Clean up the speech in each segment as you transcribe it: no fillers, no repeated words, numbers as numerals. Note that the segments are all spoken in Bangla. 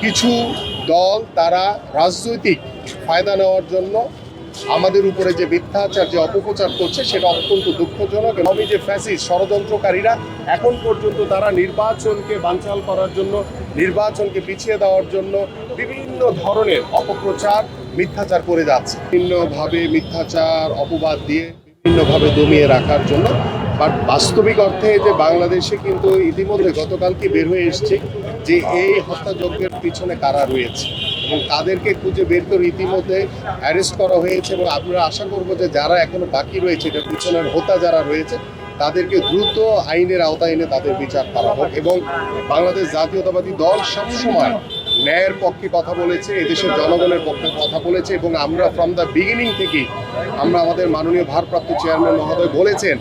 কিছু দল তারা রাজনৈতিক ফায়দা নেওয়ার জন্য আমাদের উপরে যে মিথ্যাচার যে অপপ্রচার করছে সেটা অত্যন্ত দুঃখজনক। এবং যে ফ্যাসিস্ট ষড়যন্ত্রকারীরা এখন পর্যন্ত তারা নির্বাচনকে বানচাল করার জন্য, নির্বাচনকে পিছিয়ে দেওয়ার জন্য বিভিন্ন ধরনের অপপ্রচার মিথ্যাচার করে যাচ্ছে, বিভিন্নভাবে মিথ্যাচার অপবাদ দিয়ে বিভিন্নভাবে দমিয়ে রাখার জন্য। বাট বাস্তবিক অর্থে যে বাংলাদেশে কিন্তু ইতিমধ্যে গতকালকে বের হয়ে এসছে যে এই হত্যাযজ্ঞের পিছনে কারা রয়েছে এবং তাদেরকে খুঁজে বের করে ইতিমধ্যে অ্যারেস্ট করা হয়েছে। এবং আমরা আশা করব যে যারা এখনো বাকি রয়েছে, এটা পিছনের হোতা যারা রয়েছে, তাদেরকে দ্রুত আইনের আওতায় এনে তাদের বিচার করা হোক। এবং বাংলাদেশ জাতীয়তাবাদী দল সবসময় ন্যায়ের পক্ষে কথা বলেছে, এদেশের জনগণের পক্ষে কথা বলেছে। এবং আমরা ফ্রম দ্য বিগিনিং থেকেই আমরা আমাদের মাননীয় ভারপ্রাপ্ত চেয়ারম্যান মহোদয় বলেছেন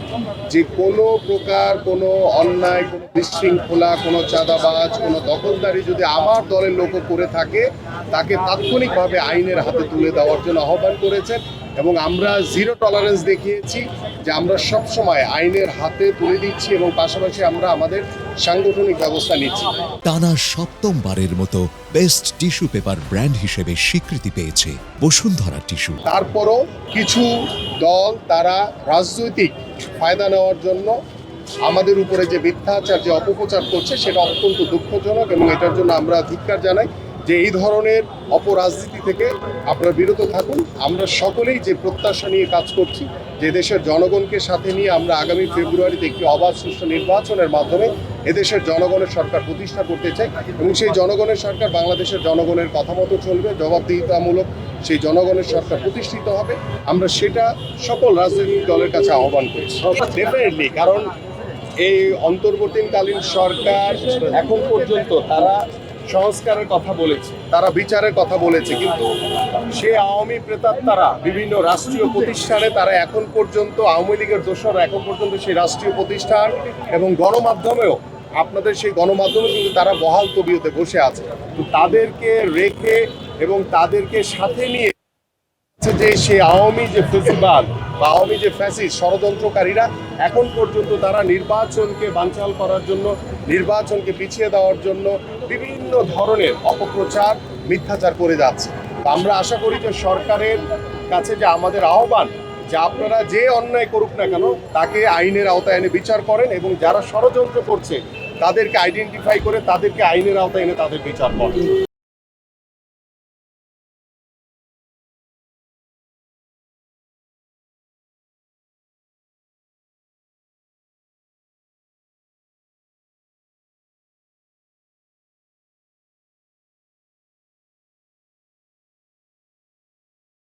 যে কোনো প্রকার কোনো অন্যায়, কোনো বিশৃঙ্খলা, কোনো চাঁদাবাজ, কোনো দখলদারি যদি আমার দলের লোকও করে থাকে তাকে তাৎক্ষণিকভাবে আইনের হাতে তুলে দেওয়ার জন্য আহ্বান করেছেন। এবং আমরা জিরো টলারেন্স দেখিয়েছি যে আমরা সবসময় আইনের হাতে তুলে দিচ্ছি এবং পাশাপাশি আমরা আমাদের সাংগঠনিক ব্যবস্থা নিচ্ছি। টানা সপ্তমবারের মতো বেস্ট টিস্যু পেপার ব্র্যান্ড হিসেবে স্বীকৃতি পেয়েছে বসুন্ধরা টিস্যু। তারপরও কিছু দল তারা রাজনৈতিক ফায়দা নেওয়ার জন্য আমাদের উপরে যে মিথ্যাচার যে অপপ্রচার করছে সেটা অত্যন্ত দুঃখজনক। এবং এটার জন্য আমরা ধিক্কার জানাই যে এই ধরনের অপরাজনীতি থেকে আপনারা বিরত থাকুন। আমরা সকলেই যে প্রত্যাশা নিয়ে কাজ করছি যে দেশের জনগণকে সাথে নিয়ে আমরা আগামী ফেব্রুয়ারিতে একটি অবাধ সুষ্ঠু নির্বাচনের মাধ্যমে এদেশের জনগণের সরকার প্রতিষ্ঠা করতে চাই। এবং সেই জনগণের সরকার বাংলাদেশের জনগণের কথা মতো চলবে, জবাবদিহিতামূলক সেই জনগণের সরকার প্রতিষ্ঠিত হবে। আমরা সেটা সকল রাজনৈতিক দলের কাছে আহ্বান করছি ডেফিনেটলি। কারণ এই অন্তর্বর্তীকালীন সরকার এখন পর্যন্ত তারা সংস্কারের কথা বলেছে, তারা বিচারের কথা বলেছে, কিন্তু সে আওয়ামী প্রেতাত্মারা বিভিন্ন রাষ্ট্রীয় প্রতিষ্ঠানে তারা এখন পর্যন্ত, আওয়ামী লীগের দোসররা এখন পর্যন্ত সেই রাষ্ট্রীয় প্রতিষ্ঠান এবং গণমাধ্যমেও, আপনাদের সেই গণমাধ্যমে কিন্তু তারা বহাল তবিয়তে বসে আছে। তো তাদেরকে রেখে এবং তাদেরকে সাথে নিয়ে যে সেই আওয়ামী যে ফেসিবাদ বা আওয়ামী যে ফ্যাসিস্ট ষড়যন্ত্রকারীরা এখন পর্যন্ত তারা নির্বাচনকে বানচাল করার জন্য, নির্বাচনকে পিছিয়ে দেওয়ার জন্য বিভিন্ন ধরনের অপপ্রচার মিথ্যাচার করে যাচ্ছে। আমরা আশা করি যে সরকারের কাছে যে আমাদের আহ্বান যে আপনারা যে অন্যায় করুক না কেন তাকে আইনের আওতায় এনে বিচার করেন এবং যারা ষড়যন্ত্র করছে তাদেরকে আইডেন্টিফাই করে তাদেরকে আইনের আওতায় এনে তাদের বিচার করেন।